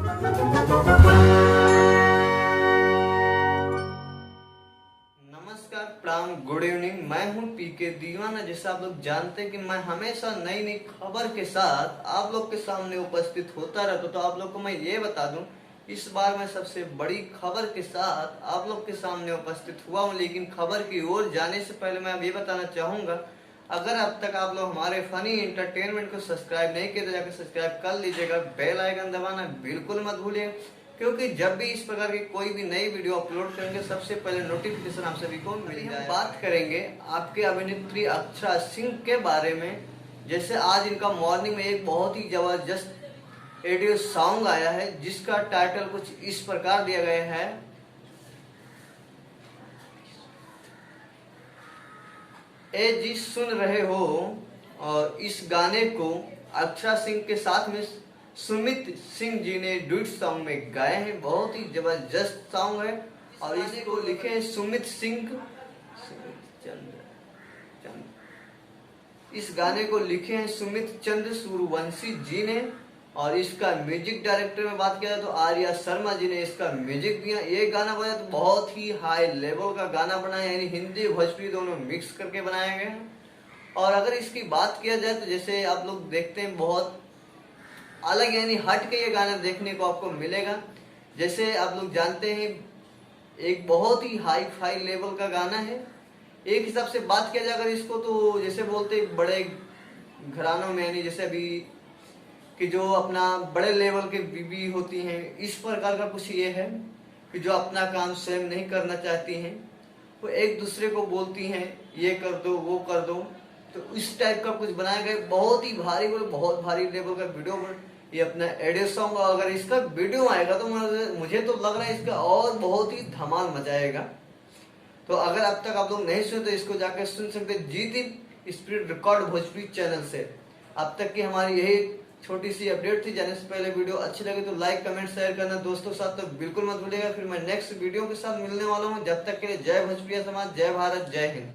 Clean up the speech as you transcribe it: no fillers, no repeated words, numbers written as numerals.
नमस्कार, प्रणाम, good evening. मैं हूं पीके दीवाना। जैसा आप लोग जानते हैं कि मैं हमेशा नई नई खबर के साथ आप लोग के सामने उपस्थित होता रहता, तो आप लोग को मैं ये बता दूं, इस बार मैं सबसे बड़ी खबर के साथ आप लोग के सामने उपस्थित हुआ हूं। लेकिन खबर की ओर जाने से पहले मैं अब ये बताना चाहूंगा, अगर अब तक आप लोग हमारे फनी एंटरटेनमेंट को सब्सक्राइब नहीं किए तो जाकर सब्सक्राइब कर लीजिएगा। बेल आइकन दबाना बिल्कुल मत भूलिए, क्योंकि जब भी इस प्रकार की कोई भी नई वीडियो अपलोड करेंगे सबसे पहले नोटिफिकेशन आप सभी को मिल जाएगा। हम बात करेंगे आपके अभिनेत्री अक्षरा सिंह के बारे में। जैसे आज इनका मॉर्निंग में एक बहुत ही जबरदस्त ऑडियो सॉन्ग आया है, जिसका टाइटल कुछ इस प्रकार दिया गया है, ए जी सुन रहे हो। और इस गाने को अक्षरा सिंह के साथ में सुमित सिंह जी ने डुएट सॉन्ग में गाए हैं। बहुत ही जबरदस्त सॉन्ग है और इसको लिखे हैं सुमित चंद्र। इस गाने को लिखे हैं सुमित चंद्र सूर्यवंशी जी ने, और इसका म्यूजिक डायरेक्टर में बात किया जाए तो आर्या शर्मा जी ने इसका म्यूजिक दिया। ये गाना बना तो बहुत ही हाई लेवल का गाना बना है, यानी हिंदी भोजपुरी दोनों मिक्स करके बनाए गए हैं। और अगर इसकी बात किया जाए तो जैसे आप लोग देखते हैं बहुत अलग यानी हट के ये गाना देखने को आपको मिलेगा। जैसे आप लोग जानते हैं एक बहुत ही हाई फाई लेवल का गाना है। एक हिसाब से बात किया जाए अगर इसको, तो जैसे बोलते बड़े घरानों में, यानी जैसे अभी कि जो अपना बड़े लेवल के बीबी होती हैं, इस प्रकार का कुछ ये है कि जो अपना काम स्वयं नहीं करना चाहती हैं, वो एक दूसरे को बोलती हैं ये कर दो वो कर दो। तो इस टाइप का कुछ बनाया गया, बहुत ही भारी, बहुत भारी लेवल का वीडियो ये अपना ऑडियो सॉन्ग। अगर इसका वीडियो आएगा तो मुझे तो लग रहा है इसका और बहुत ही धमाल मचाएगा। तो अगर अब तक आप लोग नहीं सुने तो इसको जाकर सुन सकते जी3 स्पीड रिकॉर्ड भोजपुरी चैनल से। अब तक की हमारी यही छोटी सी अपडेट थी। जाने से पहले वीडियो अच्छी लगे तो लाइक कमेंट शेयर करना दोस्तों के साथ तो बिल्कुल मत भूलिएगा। फिर मैं नेक्स्ट वीडियो के साथ मिलने वाला हूँ। जब तक के लिए जय भोजपुरिया समाज, जय भारत, जय हिंद।